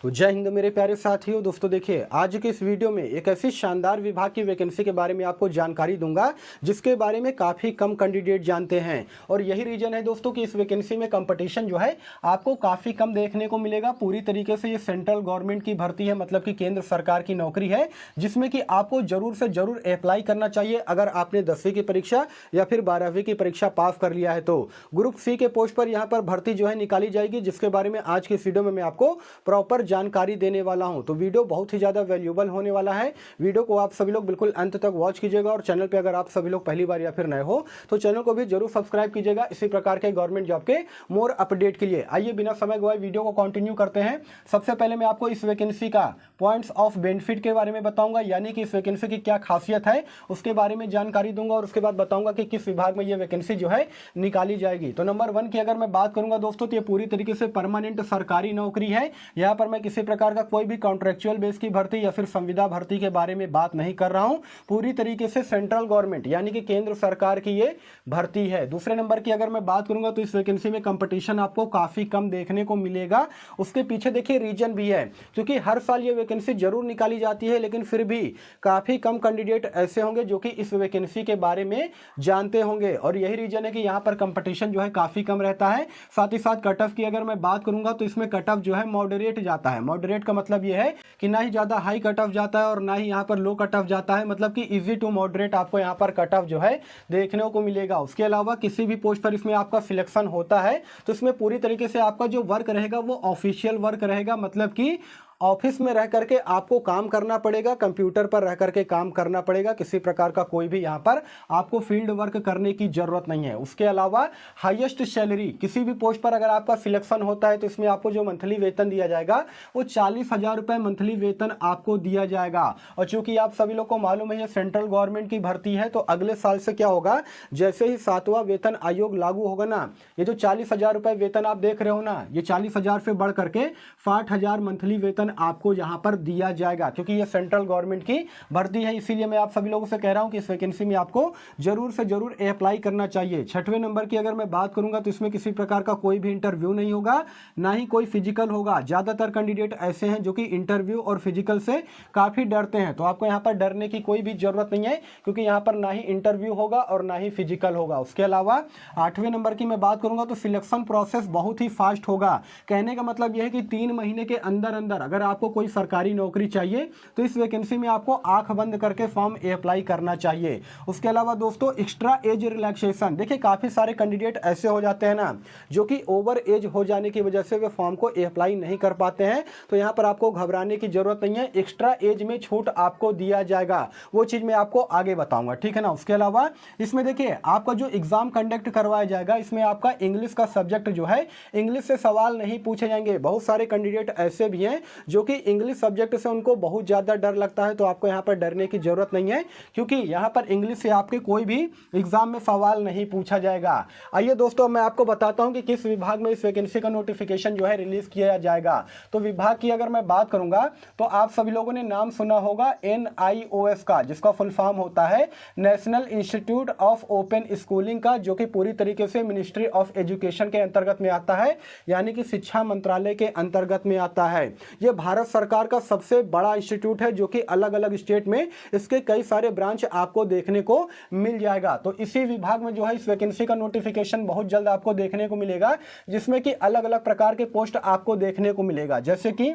तो जय हिंद मेरे प्यारे साथियों। दोस्तों देखिए, आज के इस वीडियो में एक ऐसी शानदार विभाग की वैकेंसी के बारे में आपको जानकारी दूंगा जिसके बारे में काफ़ी कम कैंडिडेट जानते हैं। और यही रीजन है दोस्तों कि इस वैकेंसी में कंपटीशन जो है आपको काफ़ी कम देखने को मिलेगा। पूरी तरीके से ये सेंट्रल गवर्नमेंट की भर्ती है, मतलब कि केंद्र सरकार की नौकरी है, जिसमें कि आपको जरूर से जरूर अप्लाई करना चाहिए अगर आपने 10वीं की परीक्षा या फिर 12वीं की परीक्षा पास कर लिया है। तो ग्रुप सी के पोस्ट पर यहाँ पर भर्ती जो है निकाली जाएगी, जिसके बारे में आज की इस वीडियो में मैं आपको प्रॉपर जानकारी देने वाला हूं। तो वीडियो बहुत ही ज़्यादा वैल्यूएबल होने वाला है। वीडियो को आप सभी लोग बिल्कुल अंत तक वॉच कीजिएगा और चैनल पे अगर आप सभी लोग पहली बार या फिर नए हो तो चैनल को भी जरूर सब्सक्राइब कीजिएगा इसी प्रकार के गवर्नमेंट जॉब के मोर अपडेट के लिए। आइए बिना समय गवाए वीडियो को कंटिन्यू करते हैं। सबसे पहले मैं आपको इस वैकेंसी का पॉइंट्स ऑफ बेनिफिट के बारे में बताऊंगा, यानी कि इस वैकेंसी की क्या खासियत है उसके बारे में जानकारी दूंगा और उसके बाद बताऊंगा कि किस विभाग में यह वैकेंसी जो है निकाली जाएगी। तो नंबर 1 की अगर मैं बात करूंगा दोस्तों, तो ये पूरी तरीके से परमानेंट सरकारी नौकरी है। यहाँ पर मैं किसी प्रकार का कोई भी कॉन्ट्रेक्चुअल बेस की भर्ती या फिर संविदा भर्ती के बारे में बात नहीं कर रहा हूं। पूरी तरीके से सेंट्रल गवर्नमेंट यानी कि केंद्र सरकार की ये भर्ती है। दूसरे नंबर की अगर मैं बात करूंगा तो इस वैकेंसी में कंपटीशन आपको काफी कम देखने को मिलेगा। उसके पीछे देखिए रीजन भी है, क्योंकि हर साल ये वैकेंसी जरूर निकाली जाती है, लेकिन फिर भी काफी कम कैंडिडेट ऐसे होंगे जो कि इस वैकेंसी के बारे में जानते होंगे। और यही रीजन है कि यहाँ पर कंपटीशन जो है काफी कम रहता है। साथ ही साथ कट ऑफ की अगर मैं बात करूंगा तो इसमें कट ऑफ जो है मॉडरेट जाता है। मॉडरेट का मतलब यह है कि ना ही ज्यादा हाई कट ऑफ जाता है और ना ही यहाँ पर लो कट ऑफ जाता है, मतलब कि इजी टू मॉडरेट आपको यहाँ पर कट ऑफ जो है देखने को मिलेगा। उसके अलावा किसी भी पोस्ट पर इसमें आपका सिलेक्शन होता है तो इसमें पूरी तरीके से आपका जो वर्क रहेगा वो ऑफिशियल वर्क रहेगा, मतलब कि ऑफिस में रह करके आपको काम करना पड़ेगा, कंप्यूटर पर रह करके काम करना पड़ेगा। किसी प्रकार का कोई भी यहाँ पर आपको फील्ड वर्क करने की जरूरत नहीं है। उसके अलावा हाईएस्ट सैलरी, किसी भी पोस्ट पर अगर आपका सिलेक्शन होता है तो इसमें आपको जो मंथली वेतन दिया जाएगा वो 40,000 रुपये मंथली वेतन आपको दिया जाएगा। और चूंकि आप सभी लोग को मालूम है ये सेंट्रल गवर्नमेंट की भर्ती है, तो अगले साल से क्या होगा, जैसे ही 7वां वेतन आयोग लागू होगा ना, ये जो 40,000 रुपये वेतन आप देख रहे हो ना, ये 40,000 से बढ़ करके 60,000 मंथली वेतन आपको यहां पर दिया जाएगा। क्योंकि ये सेंट्रल गवर्नमेंट की भर्ती है, इसीलिए मैं आप सभी लोगों से कह रहा हूं कि इस वैकेंसी में आपको जरूर से जरूर अप्लाई करना चाहिए। 6वें नंबर की अगर मैं बात करूंगा तो इसमें किसी प्रकार का कोई भी इंटरव्यू नहीं होगा, ना ही कोई फिजिकल होगा। ज्यादातर कैंडिडेट ऐसे हैं जो कि इंटरव्यू और फिजिकल से काफी डरते हैं, तो आपको यहां पर डरने की कोई भी जरूरत नहीं है, क्योंकि यहां पर ना ही इंटरव्यू होगा और ना ही फिजिकल होगा। उसके अलावा 8वें नंबर की मैं बात करूंगा तो सिलेक्शन प्रोसेस बहुत ही फास्ट होगा। कहने का मतलब यह है कि 3 महीने के अंदर अंदर अगर आपको कोई सरकारी नौकरी चाहिए तो इस वैकेंसी में आपको आंख बंद करके फॉर्म अप्लाई करना चाहिए। उसके अलावा दोस्तों एक्स्ट्रा एज रिलैक्सेशन, देखिए काफी सारे कैंडिडेट ऐसे हो जाते हैं ना जो कि ओवर एज हो जाने की वजह से वे फॉर्म को अप्लाई नहीं कर पाते हैं, तो यहां पर आपको घबराने की जरूरत नहीं है। एक्स्ट्रा एज में छूट आपको दिया जाएगा, वो चीज मैं आपको आगे बताऊंगा, ठीक है ना। उसके अलावा इसमें देखिए आपका जो एग्जाम कंडक्ट करवाया जाएगा, इसमें आपका इंग्लिश का सब्जेक्ट जो है, इंग्लिश से सवाल नहीं पूछे जाएंगे। बहुत सारे कैंडिडेट ऐसे भी हैं जो कि इंग्लिश सब्जेक्ट से उनको बहुत ज़्यादा डर लगता है, तो आपको यहाँ पर डरने की जरूरत नहीं है, क्योंकि यहाँ पर इंग्लिश से आपके कोई भी एग्जाम में सवाल नहीं पूछा जाएगा। आइए दोस्तों मैं आपको बताता हूँ कि किस विभाग में इस वैकेंसी का नोटिफिकेशन जो है रिलीज किया जाएगा। तो विभाग की अगर मैं बात करूंगा तो आप सभी लोगों ने नाम सुना होगा NIOS का, जिसका फुल फॉर्म होता है national institute of open schooling का, जो कि पूरी तरीके से मिनिस्ट्री ऑफ एजुकेशन के अंतर्गत में आता है, यानी कि शिक्षा मंत्रालय के अंतर्गत में आता है। यह भारत सरकार का सबसे बड़ा इंस्टीट्यूट है, जो कि अलग अलग स्टेट में इसके कई सारे ब्रांच आपको देखने को मिल जाएगा। तो इसी विभाग में जो है इस वैकेंसी का नोटिफिकेशन बहुत जल्द आपको देखने को मिलेगा, जिसमें कि अलग अलग प्रकार के पोस्ट आपको देखने को मिलेगा, जैसे कि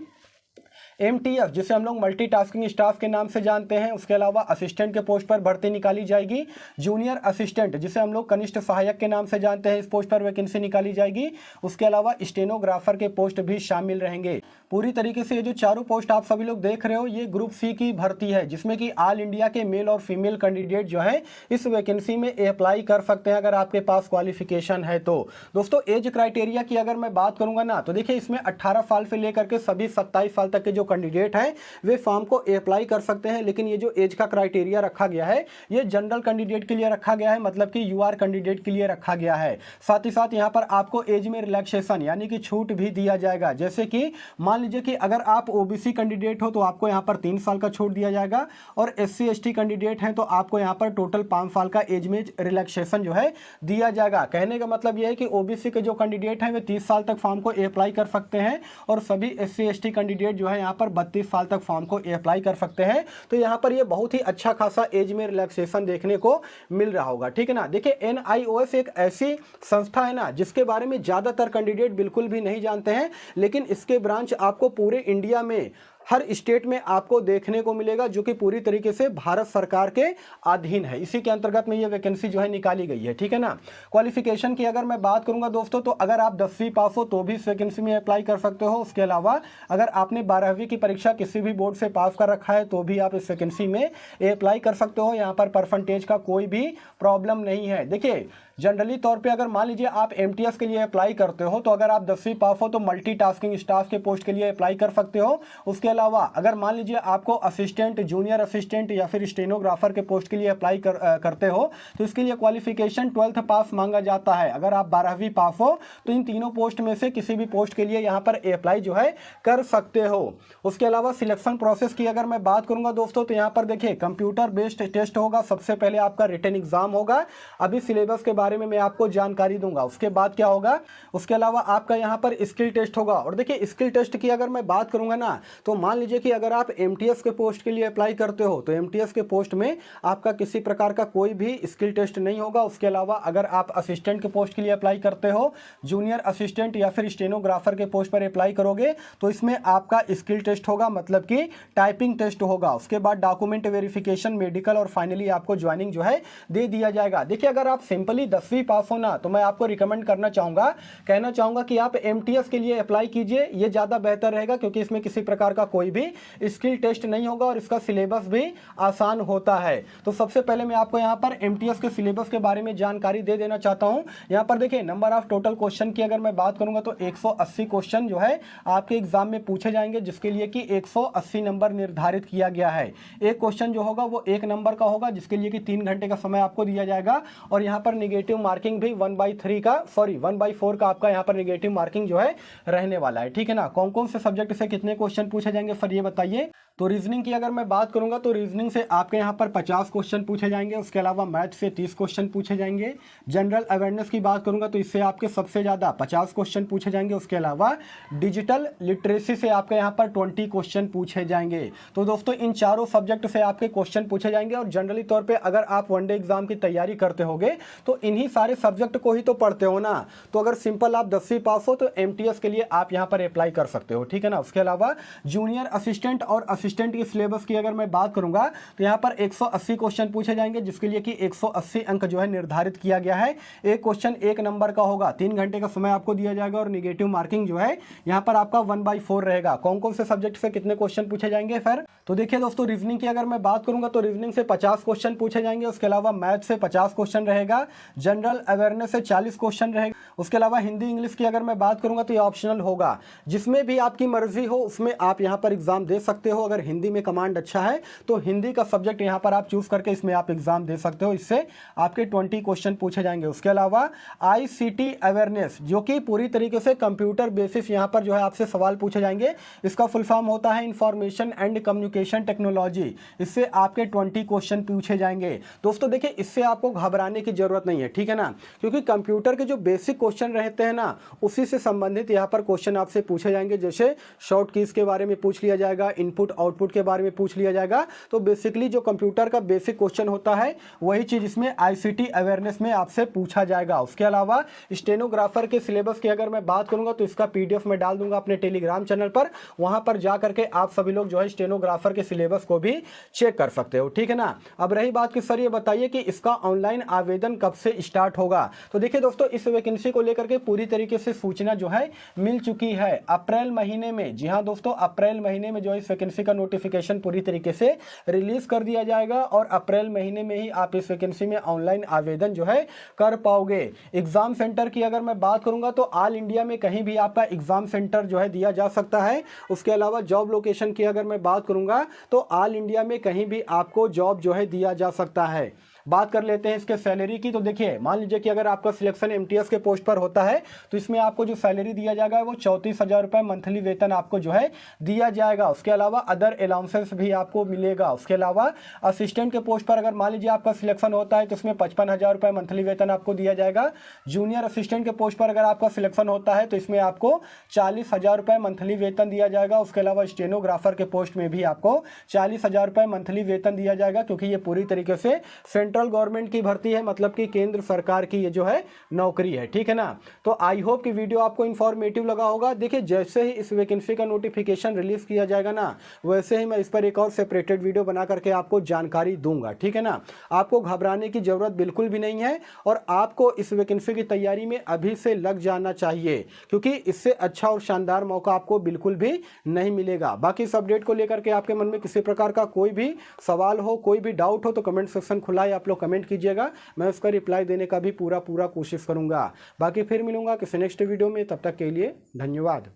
MTF जिसे हम लोग मल्टीटास्किंग स्टाफ के नाम से जानते हैं। उसके अलावा असिस्टेंट के पोस्ट पर भर्ती निकाली जाएगी। जूनियर असिस्टेंट जिसे हम लोग कनिष्ठ सहायक के नाम से जानते हैं, इस पोस्ट पर वैकेंसी निकाली जाएगी। उसके अलावा स्टेनोग्राफर के पोस्ट भी शामिल रहेंगे। पूरी तरीके से ये जो चारों पोस्ट आप सभी लोग देख रहे हो, ये ग्रुप सी की भर्ती है, जिसमें कि ऑल इंडिया के मेल और फीमेल कैंडिडेट जो है इस वैकेंसी में अप्लाई कर सकते हैं अगर आपके पास क्वालिफिकेशन है तो। दोस्तों एज क्राइटेरिया की अगर मैं बात करूंगा ना, तो देखिए इसमें 18 साल से लेकर के सभी 27 साल तक के जो कैंडिडेट हैं वे फॉर्म को अप्लाई कर सकते हैं। लेकिन ये जो एज का क्राइटेरिया रखा गया है ये जनरल कैंडिडेट के लिए रखा गया है, मतलब कि यूआर कैंडिडेट के लिए रखा गया है। साथ ही साथ यहाँ पर आपको एज में रिलैक्सेशन यानी कि छूट भी दिया जाएगा। जैसे कि मान लीजिए कि अगर आप ओबीसी कैंडिडेट हो तो आपको यहाँ पर 3 साल का छूट दिया जाएगा, और एससी एसटी कैंडिडेट हैं तो आपको यहाँ पर टोटल 5 साल का एज में रिलैक्सेशन जो है दिया जाएगा। कहने का मतलब यह है कि ओबीसी के जो कैंडिडेट हैं वे 30 साल तक फॉर्म को अप्लाई कर सकते हैं, और सभी एससी एसटी कैंडिडेट जो है यहाँ पर 32 साल तक फॉर्म को अप्लाई कर सकते हैं। तो यहाँ पर ये बहुत ही अच्छा खासा एज में रिलैक्सेशन देखने को मिल रहा होगा, ठीक है ना। देखिए NIOS एक ऐसी संस्था है ना जिसके बारे में ज़्यादातर कैंडिडेट बिल्कुल भी नहीं जानते हैं, लेकिन इसके ब्रांच आपको पूरे इंडिया में हर स्टेट में आपको देखने को मिलेगा, जो कि पूरी तरीके से भारत सरकार के अधीन है। इसी के अंतर्गत में ये वैकेंसी जो है निकाली गई है, ठीक है ना। क्वालिफिकेशन की अगर मैं बात करूंगा दोस्तों, तो अगर आप 10वीं पास हो तो भी इस वैकेंसी में अप्लाई कर सकते हो। उसके अलावा अगर आपने 12वीं की परीक्षा किसी भी बोर्ड से पास कर रखा है तो भी आप इस वैकेंसी में अप्लाई कर सकते हो। यहाँ पर परसेंटेज का कोई भी प्रॉब्लम नहीं है। देखिए जनरली तौर पे अगर मान लीजिए आप MTS के लिए अप्लाई करते हो तो अगर आप 10वीं पास हो तो मल्टीटास्किंग स्टाफ के पोस्ट के लिए अप्लाई कर सकते हो। उसके अलावा अगर मान लीजिए आपको असिस्टेंट, जूनियर असिस्टेंट या फिर स्टेनोग्राफर के पोस्ट के लिए अप्लाई करते हो तो इसके लिए क्वालिफिकेशन 12th पास मांगा जाता है। अगर आप 12वीं पास हो तो इन तीनों पोस्ट में से किसी भी पोस्ट के लिए यहाँ पर अप्लाई जो है कर सकते हो। उसके अलावा सिलेक्शन प्रोसेस की अगर मैं बात करूँगा दोस्तों, तो यहाँ पर देखिए कंप्यूटर बेस्ड टेस्ट होगा। सबसे पहले आपका रिटन एग्जाम होगा। अभी सिलेबस के बारे में मैं आपको जानकारी दूंगा। उसके बाद क्या होगा, उसके अलावा आपका यहाँ पर स्किल टेस्ट होगा। और देखिए स्किल टेस्ट की अगर मैं बात करूंगा ना, तो मान लीजिए कि अगर आप MTS के पोस्ट के लिए अप्लाई करते हो तो MTS के पोस्ट में आपका किसी प्रकार का कोई भी स्किल टेस्ट नहीं होगा। उसके अलावा अगर आप असिस्टेंट के पोस्ट के लिए अप्लाई करते हो, जूनियर असिस्टेंट या फिर स्टेनोग्राफर के पोस्ट पर अप्लाई करोगे तो इसमें आपका स्किल टेस्ट होगा, मतलब कि टाइपिंग टेस्ट होगा। उसके बाद डॉक्यूमेंट वेरिफिकेशन, मेडिकल, और फाइनली आपको ज्वाइनिंग जो है दे दिया जाएगा। देखिए अगर आप सिंपली 10वीं पास हो ना, तो मैं आपको रिकमेंड करना चाहूँगा, कहना चाहूँगा कि आप MTS के लिए अप्लाई कीजिए। ये ज़्यादा बेहतर रहेगा क्योंकि इसमें किसी प्रकार का कोई भी स्किल टेस्ट नहीं होगा और इसका सिलेबस भी आसान होता है। तो सबसे पहले मैं आपको यहाँ पर MTS के सिलेबस के बारे में जानकारी दे देना चाहता हूँ। यहाँ पर देखिए नंबर ऑफ टोटल क्वेश्चन की अगर मैं बात करूँगा तो 180 क्वेश्चन जो है आपके एग्जाम में पूछे जाएंगे, जिसके लिए कि 180 नंबर निर्धारित किया गया है। एक क्वेश्चन जो होगा वो 1 नंबर का होगा, जिसके लिए कि 3 घंटे का समय आपको दिया जाएगा। और यहाँ पर निगेटिव मार्किंग भी 1/4 का आपका यहाँ पर नेगेटिव मार्किंग जो है रहने वाला है, ठीक है ना। कौन कौन से सब्जेक्ट से कितने क्वेश्चन पूछे जाएंगे सर ये बताइए। तो रीजनिंग की अगर मैं बात करूंगा तो रीजनिंग से आपके यहाँ पर 50 क्वेश्चन पूछे जाएंगे। उसके अलावा मैथ से 30 क्वेश्चन पूछे जाएंगे। जनरल अवेयरनेस की बात करूंगा तो इससे आपके सबसे ज़्यादा 50 क्वेश्चन पूछे जाएंगे। उसके अलावा डिजिटल लिटरेसी से आपके यहाँ पर 20 क्वेश्चन पूछे जाएंगे। तो दोस्तों इन चारों सब्जेक्ट से आपके क्वेश्चन पूछे जाएंगे। और जनरली तौर पर अगर आप वनडे एग्जाम की तैयारी करते होगे तो इन्हीं सारे सब्जेक्ट को ही तो पढ़ते हो ना। तो अगर सिंपल आप 10वीं पास हो तो MTS के लिए आप यहाँ पर अप्लाई कर सकते हो, ठीक है ना। उसके अलावा जूनियर असिस्टेंट और असिस्टेंट की सिलेबस की अगर मैं बात करूंगा तो यहाँ पर 180 क्वेश्चन पूछे जाएंगे, जिसके लिए कि 180 अंक जो है निर्धारित किया गया है। एक क्वेश्चन 1 नंबर का होगा, 3 घंटे का समय आपको दिया जाएगा और निगेटिव मार्किंग जो है यहाँ पर आपका 1/4 रहेगा। कौन कौन से सब्जेक्ट से कितने क्वेश्चन पूछे जाएंगे फिर, तो देखिए दोस्तों रीजनिंग की अगर मैं बात करूंगा तो रीजनिंग से 50 क्वेश्चन पूछे जाएंगे। उसके अलावा मैथ से 50 क्वेश्चन रहेगा। जनरल अवेयरनेस से 40 क्वेश्चन रहेगा। उसके अलावा हिंदी इंग्लिश की अगर मैं बात करूंगा तो ये ऑप्शनल होगा, जिसमें भी आपकी मर्जी हो उसमें आप यहाँ पर एग्जाम दे सकते हो। अगर हिंदी में कमांड अच्छा है तो हिंदी का सब्जेक्ट यहाँ पर आप चूज करके इसमें आप एग्जाम दे सकते हो। इससे आपके 20 क्वेश्चन पूछे जाएंगे। उसके अलावा ICT अवेयरनेस, जो कि पूरी तरीके से कंप्यूटर बेसिस यहाँ पर जो है आपसे सवाल पूछे जाएंगे। इसका फुल फॉर्म होता है इंफॉर्मेशन एंड कम्युनिकेशन टेक्नोलॉजी। इससे आपके 20 क्वेश्चन पूछे जाएंगे। दोस्तों देखिए इससे आपको घबराने की जरूरत नहीं है, ठीक है ना, क्योंकि कंप्यूटर के जो बेसिक क्वेश्चन रहते हैं ना उसी से संबंधित यहाँ पर क्वेश्चन आपसे पूछे जाएंगे। जैसे शॉर्ट कीज के बारे में पूछ लिया जाएगा, इनपुट आउटपुट के बारे में पूछ लिया जाएगा। तो बेसिकली जो कंप्यूटर का बेसिक क्वेश्चन होता है वही चीज इसमें ICT अवेयरनेस में आपसे पूछा जाएगा। उसके अलावा स्टेनोग्राफर के सिलेबस की अगर मैं बात करूंगा तो इसका PDF मैं डाल दूंगा अपने टेलीग्राम चैनल पर। वहां पर जा करके आप सभी लोग जो है स्टेनोग्राफर के सिलेबस को भी चेक कर सकते हो, ठीक है ना। अब रही बात कि सर ये बताइए कि इसका ऑनलाइन आवेदन कब से स्टार्ट होगा। तो देखिए दोस्तों इस वैकेंसी को लेकर के पूरी तरीके से सूचना जो है मिल चुकी है अप्रैल महीने में। जी हाँ दोस्तों, अप्रैल महीने में जो इस वैकेंसी का का नोटिफिकेशन पूरी तरीके से रिलीज कर दिया जाएगा और अप्रैल महीने में ही आप इस वैकेंसी में ऑनलाइन आवेदन जो है कर पाओगे। एग्जाम सेंटर की अगर मैं बात करूंगा तो ऑल इंडिया में कहीं भी आपका एग्जाम सेंटर जो है दिया जा सकता है। उसके अलावा जॉब लोकेशन की अगर मैं बात करूंगा तो ऑल इंडिया में कहीं भी आपको जॉब जो है दिया जा सकता है। बात कर लेते हैं इसके सैलरी की। तो देखिए, मान लीजिए कि अगर आपका सिलेक्शन एमटीएस के पोस्ट पर होता है तो इसमें आपको जो सैलरी दिया जाएगा वो 34,000 रुपये मंथली वेतन आपको जो है दिया जाएगा। उसके अलावा अदर अलाउंसेस भी आपको मिलेगा। उसके अलावा असिस्टेंट के पोस्ट पर अगर मान लीजिए आपका सिलेक्शन होता है तो इसमें 55,000 रुपये मंथली वेतन आपको दिया जाएगा। जूनियर असिस्टेंट के पोस्ट पर अगर आपका सिलेक्शन होता है तो इसमें आपको 40,000 रुपये मंथली वेतन दिया जाएगा। उसके अलावा स्टेनोग्राफर के पोस्ट में भी आपको 40,000 रुपये मंथली वेतन दिया जाएगा, क्योंकि ये पूरी तरीके से सेंट्रल गवर्नमेंट की भर्ती है, मतलब कि केंद्र सरकार की ये जो है नौकरी है। ठीक है ना। तो आई होप कि वीडियो आपको इंफॉर्मेटिव लगा होगा। देखिए, जैसे ही इस वैकेंसी का नोटिफिकेशन रिलीज किया जाएगा ना, वैसे ही मैं इस पर एक और सेपरेटेड वीडियो बना करके आपको जानकारी दूंगा। ठीक है ना। आपको घबराने की जरूरत बिल्कुल भी नहीं है और आपको इस वैकेंसी की तैयारी में अभी से लग जाना चाहिए, क्योंकि इससे अच्छा और शानदार मौका आपको बिल्कुल भी नहीं मिलेगा। बाकी इस अपडेट को लेकर के आपके मन में किसी प्रकार का कोई भी सवाल हो, कोई भी डाउट हो तो कमेंट सेक्शन खुला है, आप लोग कमेंट कीजिएगा। मैं उसका रिप्लाई देने का भी पूरा कोशिश करूंगा। बाकी फिर मिलूंगा किसी नेक्स्ट वीडियो में, तब तक के लिए धन्यवाद।